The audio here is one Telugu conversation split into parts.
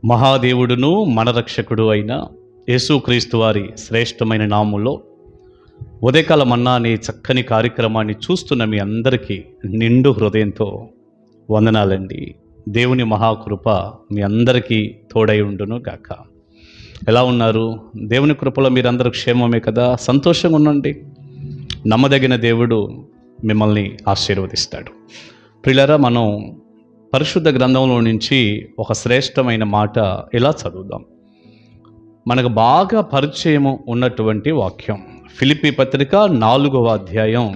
మహాదేవుడును మన రక్షకుడు అయిన యేసుక్రీస్తు వారి శ్రేష్టమైన నామంలో ఉదయకాల మన్నా అనే చక్కని కార్యక్రమాన్ని చూస్తున్న మీ అందరికీ నిండు హృదయంతో వందనాలండి. దేవుని మహాకృప మీ అందరికీ తోడై ఉండును గాక. ఎలా ఉన్నారు? దేవుని కృపలో మీరందరూ క్షేమమే కదా? సంతోషంగా ఉండండి. నమ్మదగిన దేవుడు మిమ్మల్ని ఆశీర్వదిస్తాడు. ప్రియులారా, మనం పరిశుద్ధ గ్రంథంలో నుంచి ఒక శ్రేష్టమైన మాట ఇలా చదువుదాం. మనకు బాగా పరిచయం ఉన్నటువంటి వాక్యం ఫిలిప్పీ పత్రిక 4వ అధ్యాయం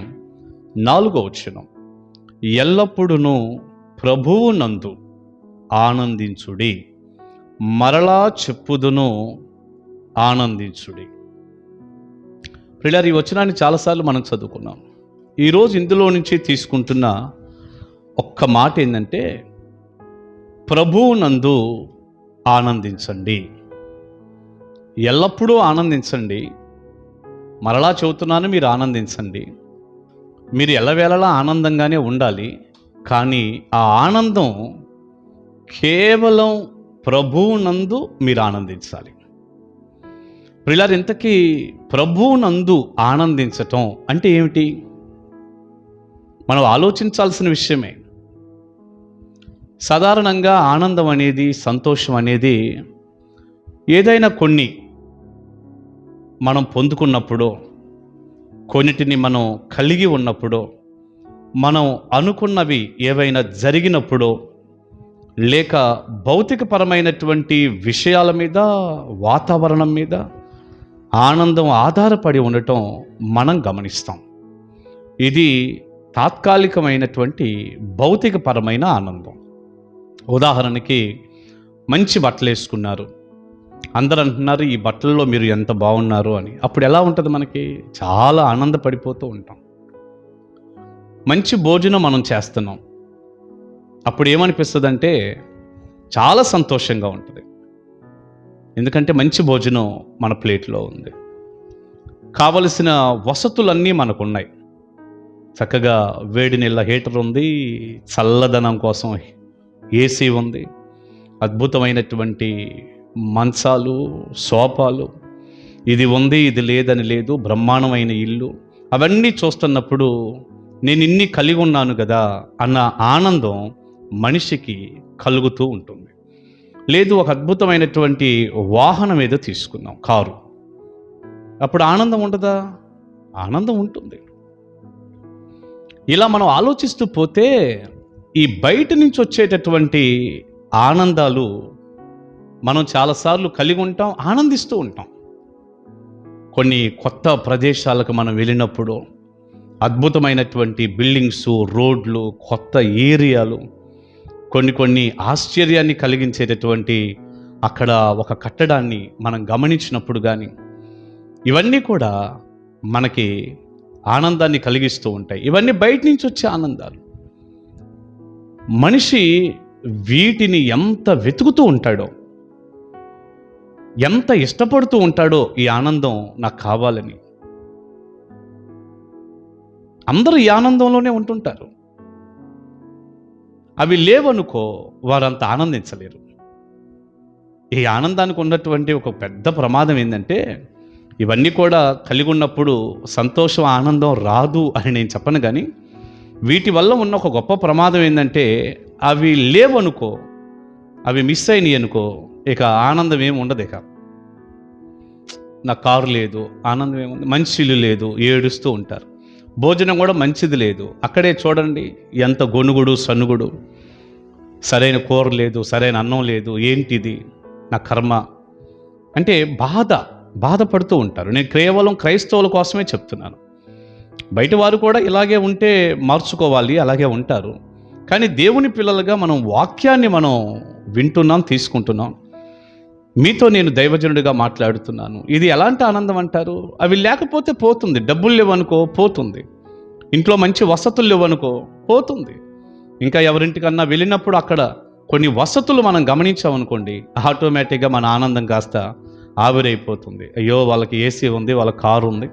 4వ వచనం. ఎల్లప్పుడూ ప్రభువునందు ఆనందించుడి, మరలా చెప్పుదును ఆనందించుడి. ప్రియులారా, ఈ వచనాన్ని చాలాసార్లు మనం చదువుకున్నాం. ఈరోజు ఇందులో నుంచి తీసుకుంటున్న ఒక్క మాట ఏంటంటే, ప్రభువునందు ఆనందించండి. ఎల్లప్పుడూ ఆనందించండి. మరలా చెబుతున్నాను, మీరు ఆనందించండి. మీరు ఎల్లవేళలా ఆనందంగానే ఉండాలి. కానీ ఆ ఆనందం కేవలం ప్రభువునందు మీరు ఆనందించాలి. ప్రియులారా, ఇంతకీ ప్రభువునందు ఆనందించటం అంటే ఏమిటి? మనం ఆలోచించాల్సిన విషయమే. సాధారణంగా ఆనందం అనేది, సంతోషం అనేది ఏదైనా కొన్ని మనం పొందుకున్నప్పుడు, కొన్నిటిని మనం కలిగి ఉన్నప్పుడు, మనం అనుకున్నవి ఏవైనా జరిగినప్పుడు, లేక భౌతికపరమైనటువంటి విషయాల మీద, వాతావరణం మీద ఆనందం ఆధారపడి ఉండటం మనం గమనిస్తాం. ఇది తాత్కాలికమైనటువంటి భౌతికపరమైన ఆనందం. ఉదాహరణకి, మంచి బట్టలు వేసుకున్నారు, అందరూ అంటున్నారు ఈ బట్టల్లో మీరు ఎంత బాగున్నారు అని. అప్పుడు ఎలా ఉంటుంది? మనకి చాలా ఆనందపడిపోతూ ఉంటాం. మంచి భోజనం మనం చేస్తున్నాం, అప్పుడు ఏమనిపిస్తుంది అంటే చాలా సంతోషంగా ఉంటుంది. ఎందుకంటే మంచి భోజనం మన ప్లేట్లో ఉంది, కావలసిన వసతులన్నీ మనకున్నాయి. చక్కగా వేడి నీళ్ళ హీటర్ ఉంది, చల్లదనం కోసం ఏసీ ఉంది, అద్భుతమైనటువంటి మంచాలు, సోఫాలు, ఇది ఉంది ఇది లేదని లేదు, బ్రహ్మాండమైన ఇల్లు. అవన్నీ చూస్తున్నప్పుడు నేను ఇన్ని కలిగి ఉన్నాను కదా అన్న ఆనందం మనిషికి కలుగుతూ ఉంటుంది. లేదు, ఒక అద్భుతమైనటువంటి వాహనం ఏదో తీసుకున్నాం, కారు, అప్పుడు ఆనందం ఉండదా? ఆనందం ఉంటుంది. ఇలా మనం ఆలోచిస్తూ పోతే ఈ బయట నుంచి వచ్చేటటువంటి ఆనందాలు మనం చాలాసార్లు కలిగి ఉంటాం, ఆనందిస్తూ ఉంటాం. కొన్ని కొత్త ప్రదేశాలకు మనం వెళ్ళినప్పుడు అద్భుతమైనటువంటి బిల్డింగ్స్, రోడ్లు, కొత్త ఏరియాలు, కొన్ని ఆశ్చర్యాన్ని కలిగించేటటువంటి అక్కడ ఒక కట్టడాన్ని మనం గమనించినప్పుడు కానీ, ఇవన్నీ కూడా మనకి ఆనందాన్ని కలిగిస్తూ ఉంటాయి. ఇవన్నీ బయట నుంచి వచ్చే ఆనందాలు. మనిషి వీటిని ఎంత వెతుకుతూ ఉంటాడో, ఎంత ఇష్టపడుతూ ఉంటాడో, ఈ ఆనందం నాకు కావాలని. అందరూ ఈ ఆనందంలోనే ఉంటుంటారు. అవి లేవనుకో, వారంత ఆనందించలేరు. ఈ ఆనందానికి ఉన్నటువంటి ఒక పెద్ద ప్రమాదం ఏంటంటే, ఇవన్నీ కూడా కలిగి ఉన్నప్పుడు సంతోషం, ఆనందం రాదు అని నేను చెప్పను. కానీ వీటి వల్ల ఉన్న ఒక గొప్ప ప్రమాదం ఏంటంటే, అవి లేవనుకో, అవి మిస్ అయినాయి అనుకో, ఇక ఆనందం ఏమి ఉండదు. ఇక నా కారు లేదు, ఆనందం ఏముంది? మంచి ఇల్లు లేదు, ఏడుస్తూ ఉంటారు. భోజనం కూడా మంచిది లేదు, అక్కడే చూడండి ఎంత గొనుగుడు, సనుగుడు. సరైన కూర లేదు, సరైన అన్నం లేదు, ఏంటిది నా కర్మ అంటే బాధపడుతూ ఉంటారు. నేను కేవలం క్రైస్తవుల కోసమే చెప్తున్నాను. బయట వారు కూడా ఇలాగే ఉంటే మార్చుకోవాలి, అలాగే ఉంటారు. కానీ దేవుని పిల్లలుగా మనం వాక్యాన్ని మనం వింటున్నాం, తీసుకుంటున్నాం. మీతో నేను దైవజనుడిగా మాట్లాడుతున్నాను. ఇది ఎలాంటి ఆనందం అంటారు? అవి లేకపోతే పోతుంది. డబ్బులు లేవనుకో, పోతుంది. ఇంట్లో మంచి వసతులు లేవనుకో, పోతుంది. ఇంకా ఎవరింటికన్నా వెళ్ళినప్పుడు అక్కడ కొన్ని వసతులు మనం గమనించామనుకోండి, ఆటోమేటిక్గా మన ఆనందం కాస్త ఆవిరైపోతుంది. అయ్యో, వాళ్ళకి ఏసీ ఉంది, వాళ్ళ కారు ఉంది,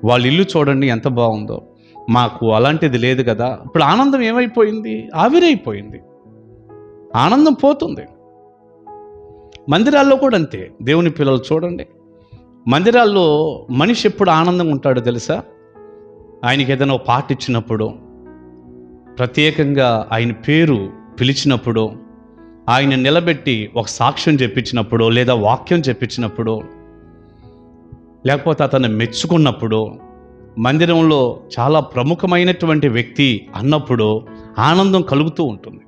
వాళ్ళ ఇల్లు చూడండి ఎంత బాగుందో, మాకు అలాంటిది లేదు కదా. ఇప్పుడు ఆనందం ఏమైపోయింది? ఆవిరైపోయింది. ఆనందం పోతుంది. మందిరాల్లో కూడా అంతే. దేవుని పిల్లలు చూడండి, మందిరాల్లో మనిషి ఎప్పుడు ఆనందంగా ఉంటాడో తెలుసా? ఆయనకి ఏదైనా ఒక పాట ఇచ్చినప్పుడు, ప్రత్యేకంగా ఆయన పేరు పిలిచినప్పుడు, ఆయన నిలబెట్టి ఒక సాక్ష్యం చెప్పించినప్పుడు, లేదా వాక్యం చెప్పించినప్పుడు, లేకపోతే అతన్ని మెచ్చుకున్నప్పుడు, మందిరంలో చాలా ప్రముఖమైనటువంటి వ్యక్తి అన్నప్పుడు ఆనందం కలుగుతూ ఉంటుంది.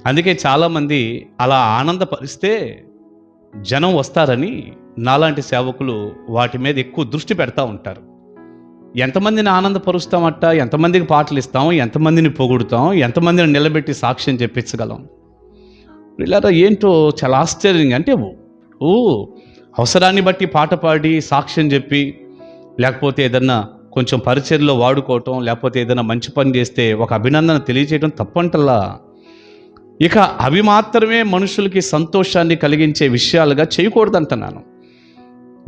అందుకే చాలామంది అలా ఆనందపరిస్తే జనం వస్తారని నాలాంటి సేవకులు వాటి మీద ఎక్కువ దృష్టి పెడతా ఉంటారు. ఎంతమందిని ఆనందపరుస్తామట, ఎంతమందికి పాటలు ఇస్తాం, ఎంతమందిని పొగుడుతాం, ఎంతమందిని నిలబెట్టి సాక్ష్యం చెప్పించగలం. ఇలా ఏంటో చాలా ఆశ్చర్యంగా, అంటే అవసరాన్ని బట్టి పాట పాడి సాక్ష్యం చెప్పి, లేకపోతే ఏదన్నా కొంచెం పరిచర్లో వాడుకోవటం, లేకపోతే ఏదైనా మంచి పని చేస్తే ఒక అభినందన తెలియజేయడం తప్పంటల్లా. ఇక అవి మాత్రమే మనుషులకి సంతోషాన్ని కలిగించే విషయాలుగా చేయకూడదంటున్నాను.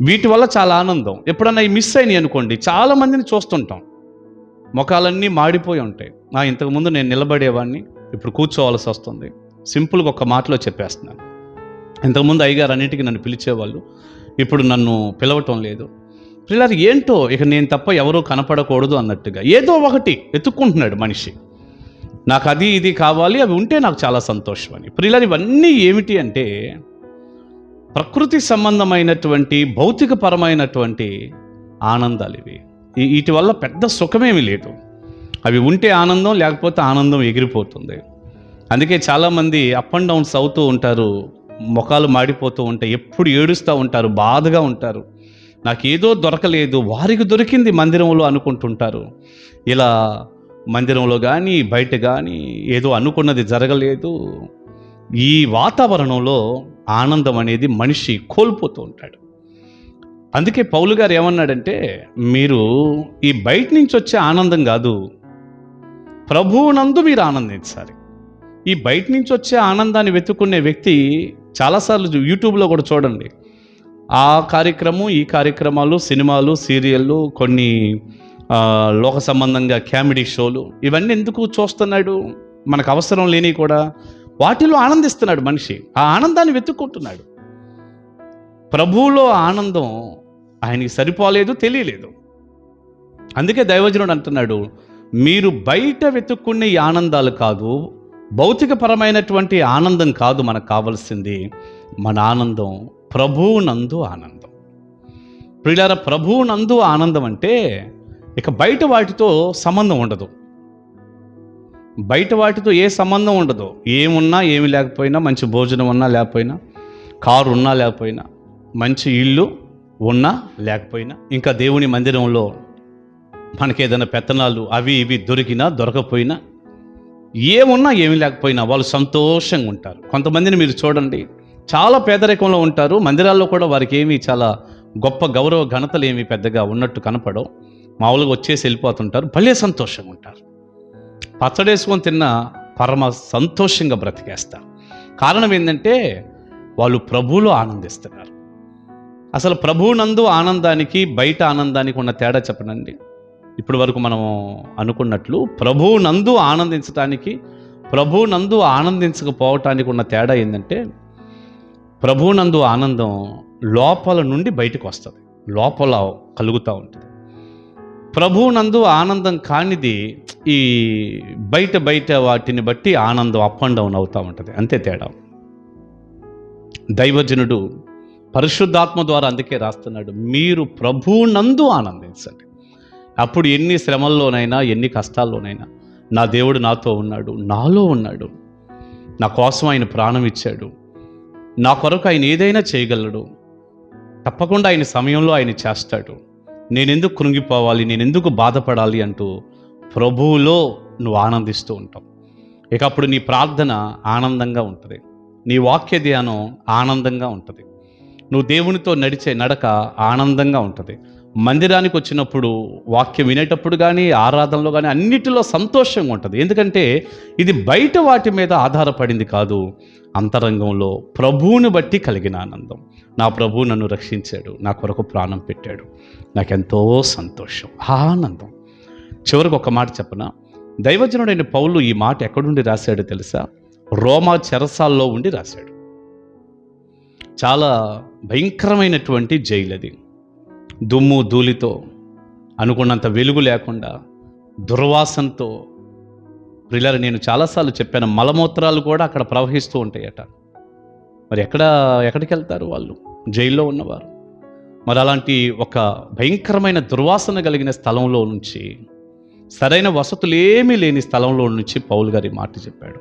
వీటి వల్ల చాలా ఆనందం. ఎప్పుడన్నా ఈ మిస్ అయినాయి అనుకోండి, చాలామందిని చూస్తుంటాం, ముఖాలన్నీ మాడిపోయి ఉంటాయి. ఇంతకుముందు నేను నిలబడేవాడిని, ఇప్పుడు కూర్చోవాల్సి వస్తుంది. సింపుల్గా ఒక మాటలో చెప్పేస్తున్నాను. ఇంతకుముందు అయ్యగారు అన్నిటికీ నన్ను పిలిచేవాళ్ళు, ఇప్పుడు నన్ను పిలవటం లేదు. పిల్లలు ఏంటో ఇక నేను తప్ప ఎవరూ కనపడకూడదు అన్నట్టుగా ఏదో ఒకటి ఎత్తుక్కుంటున్నాడు మనిషి. నాకు అది ఇది కావాలి, అవి ఉంటే నాకు చాలా సంతోషం అని. పిల్లలు ఇవన్నీ ఏమిటి అంటే ప్రకృతి సంబంధమైనటువంటి భౌతికపరమైనటువంటి ఆనందాలు ఇవి. వీటి వల్ల పెద్ద సుఖమేమీ లేదు. అవి ఉంటే ఆనందం, లేకపోతే ఆనందం ఎగిరిపోతుంది. అందుకే చాలామంది అప్ అండ్ డౌన్స్ అవుతూ ఉంటారు, ముఖాలు మాడిపోతూ ఉంటాయి, ఎప్పుడు ఏడుస్తూ ఉంటారు, బాధగా ఉంటారు. నాకేదో దొరకలేదు, వారికి దొరికింది మందిరంలో అనుకుంటుంటారు. ఇలా మందిరంలో కానీ బయట కానీ ఏదో అనుకున్నది జరగలేదు. ఈ వాతావరణంలో ఆనందం అనేది మనిషి కోల్పోతూ ఉంటాడు. అందుకే పౌలు గారు ఏమన్నాడంటే, మీరు ఈ బయట నుంచి వచ్చే ఆనందం కాదు, ప్రభువునందు మీరు ఆనందించాలి. ఈ బయట నుంచి వచ్చే ఆనందాన్ని వెతుక్కునే వ్యక్తి చాలాసార్లు యూట్యూబ్లో కూడా చూడండి, ఆ కార్యక్రమం, ఈ కార్యక్రమాలు, సినిమాలు, సీరియళ్ళు, కొన్ని లోక సంబంధంగా కామెడీ షోలు, ఇవన్నీ ఎందుకు చూస్తున్నాడు? మనకు అవసరం లేని కూడా వాటిలో ఆనందిస్తున్నాడు మనిషి. ఆ ఆనందాన్ని వెతుక్కుంటున్నాడు. ప్రభువులో ఆనందం ఆయనకి సరిపోలేదు, తెలియలేదు. అందుకే దైవజనుడు అంటున్నాడు, మీరు బయట వెతుక్కునే ఈ ఆనందాలు కాదు, భౌతికపరమైనటువంటి ఆనందం కాదు మనకు కావలసింది. మన ఆనందం ప్రభువునందు ఆనందం. ప్రియులారా, ప్రభువునందు ఆనందం అంటే ఇక బయట వాటితో సంబంధం ఉండదు. బయట వాటితో ఏ సంబంధం ఉండదు. ఏమున్నా ఏమి లేకపోయినా, మంచి భోజనం ఉన్నా లేకపోయినా, కారు ఉన్నా లేకపోయినా, మంచి ఇల్లు ఉన్నా లేకపోయినా, ఇంకా దేవుని మందిరంలో మనకేదైనా పెత్తనాలు అవి ఇవి దొరికినా దొరకపోయినా, ఏమున్నా ఏమి లేకపోయినా వాళ్ళు సంతోషంగా ఉంటారు. కొంతమందిని మీరు చూడండి, చాలా పేదరికంలో ఉంటారు, మందిరాల్లో కూడా వారికి ఏమీ చాలా గొప్ప గౌరవ ఘనతలు ఏమీ పెద్దగా ఉన్నట్టు కనపడవు, మామూలుగా వచ్చేసి వెళ్ళిపోతుంటారు, భలే సంతోషంగా ఉంటారు. పచ్చడేసుకొని తిన్న పరమ సంతోషంగా బ్రతికేస్తారు. కారణం ఏంటంటే వాళ్ళు ప్రభువులో ఆనందిస్తున్నారు. అసలు ప్రభువునందు ఆనందానికి బయట ఆనందానికి ఉన్న తేడా చెప్పనండి. ఇప్పటి వరకు మనం అనుకున్నట్లు ప్రభువునందు ఆనందించడానికి, ప్రభువునందు ఆనందించకపోవటానికి ఉన్న తేడా ఏంటంటే, ప్రభువునందు ఆనందం లోపల నుండి బయటకు వస్తుంది, లోపల కలుగుతూ ఉంటుంది. ప్రభువునందు ఆనందం కానిది ఈ బయట వాటిని బట్టి ఆనందం అప్ అండ్ డౌన్ అవుతూ ఉంటుంది, అంతే తేడా. దైవజనుడు పరిశుద్ధాత్మ ద్వారా అందుకే రాస్తున్నాడు, మీరు ప్రభువునందు ఆనందించండి. అప్పుడు ఎన్ని శ్రమల్లోనైనా, ఎన్ని కష్టాల్లోనైనా నా దేవుడు నాతో ఉన్నాడు, నాలో ఉన్నాడు, నా కోసం ఆయన ప్రాణం ఇచ్చాడు, నా కొరకు ఆయన ఏదైనా చేయగలడు, తప్పకుండా ఆయన సమయంలో ఆయన చేస్తాడు, నేనెందుకు కృంగిపోవాలి, నేనెందుకు బాధపడాలి అంటూ ప్రభువులో నువ్వు ఆనందిస్తూ ఉంటావు. ఇక అప్పుడు నీ ప్రార్థన ఆనందంగా ఉంటుంది, నీ వాక్య ధ్యానం ఆనందంగా ఉంటుంది, నువ్వు దేవునితో నడిచే నడక ఆనందంగా ఉంటుంది. మందిరానికి వచ్చినప్పుడు వాక్యం వినేటప్పుడు కానీ, ఆరాధనలో కానీ అన్నిటిలో సంతోషంగా ఉంటుంది. ఎందుకంటే ఇది బయట వాటి మీద ఆధారపడింది కాదు, అంతరంగంలో ప్రభువుని బట్టి కలిగిన ఆనందం. నా ప్రభువు నన్ను రక్షించాడు, నా కొరకు ప్రాణం పెట్టాడు, నాకెంతో సంతోషం, ఆనందం. చివరికి ఒక మాట చెప్పనా, దైవజనుడైన పౌలు ఈ మాట ఎక్కడుండి రాశాడో తెలుసా? రోమా చెరసాల్లో ఉండి రాశాడు. చాలా భయంకరమైనటువంటి జైలు అది. దుమ్ము ధూళితో, అనుకున్నంత వెలుగు లేకుండా, దుర్వాసనతో. ప్రియులారా, నేను చాలాసార్లు చెప్పాను, మలమూత్రాలు కూడా అక్కడ ప్రవహిస్తూ ఉంటాయట. మరి ఎక్కడికి వెళ్తారు వాళ్ళు, జైల్లో ఉన్నవారు? మరి అలాంటి ఒక భయంకరమైన దుర్వాసన కలిగిన స్థలంలో నుంచి, సరైన వసతులు ఏమీ లేని స్థలంలో నుంచి పౌలు గారి మాట చెప్పాడు,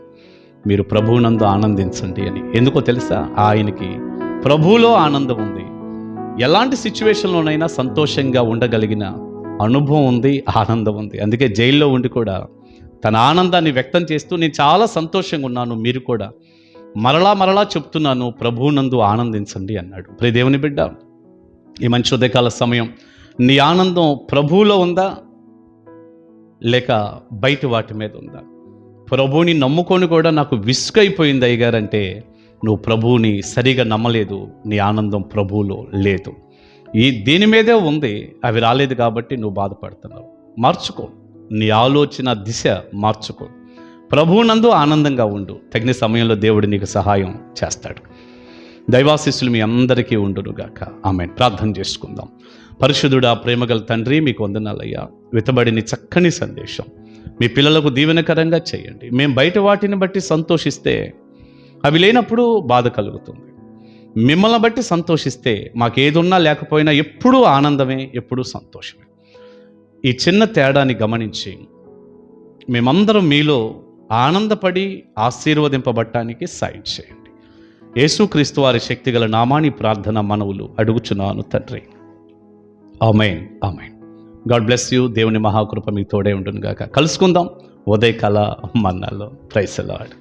మీరు ప్రభువునందు ఆనందించండి అని. ఎందుకో తెలుసా? ఆయనకి ప్రభువులో ఆనందం ఉంది. ఎలాంటి సిచ్యువేషన్లోనైనా సంతోషంగా ఉండగలిగిన అనుభవం ఉంది, ఆనందం ఉంది. అందుకే జైల్లో ఉండి కూడా తన ఆనందాన్ని వ్యక్తం చేస్తూ, నేను చాలా సంతోషంగా ఉన్నాను, మీరు కూడా మరలా చెప్తున్నాను, ప్రభువునందు ఆనందించండి అన్నాడు. ప్రియ దేవుని బిడ్డ, ఈ మంచి ఉదయకాల సమయం నీ ఆనందం ప్రభువులో ఉందా, లేక బయట వాటి మీద ఉందా? ప్రభువుని నమ్ముకొని కూడా నాకు విసుగైపోయింది అయ్యగారంటే, నువ్వు ప్రభువుని సరిగా నమ్మలేదు, నీ ఆనందం ప్రభువులో లేదు. దీని మీదే ఉంది, అవి రాలేదు కాబట్టి నువ్వు బాధపడుతున్నావు. మార్చుకో, నీ ఆలోచన దిశ మార్చుకో, ప్రభువునందు ఆనందంగా ఉండు. తగిన సమయంలో దేవుడు నీకు సహాయం చేస్తాడు. దైవాశీస్సులు మీ అందరికీ ఉండునుగాక. ఆమేన్. ప్రార్థన చేసుకుందాం. పరిశుద్ధుడా, ప్రేమగల తండ్రి, మీకు వందనాలయ్యా. విత్తబడిన చక్కని సందేశం మీ పిల్లలకు దీవెనకరంగా చేయండి. మేము బయట వాటిని బట్టి సంతోషిస్తే అవి లేనప్పుడు బాధ కలుగుతుంది. మిమ్మల్ని బట్టి సంతోషిస్తే మాకేదున్నా లేకపోయినా ఎప్పుడూ ఆనందమే, ఎప్పుడూ సంతోషమే. ఈ చిన్న తేడాని గమనించి మేమందరం మీలో ఆనందపడి ఆశీర్వదింపబడటానికి సాయం చేయండి. యేసుక్రీస్తు వారి శక్తిగల నామాని ప్రార్థన మనవులు అడుగుచున్నాను తండ్రి. ఆమేన్, ఆమేన్. God bless you. దేవుని మహాకృప మీకు తోడే ఉండును గాక. కలుసుకుందాం ఉదయకాల మన్నాలో. Praise the lord.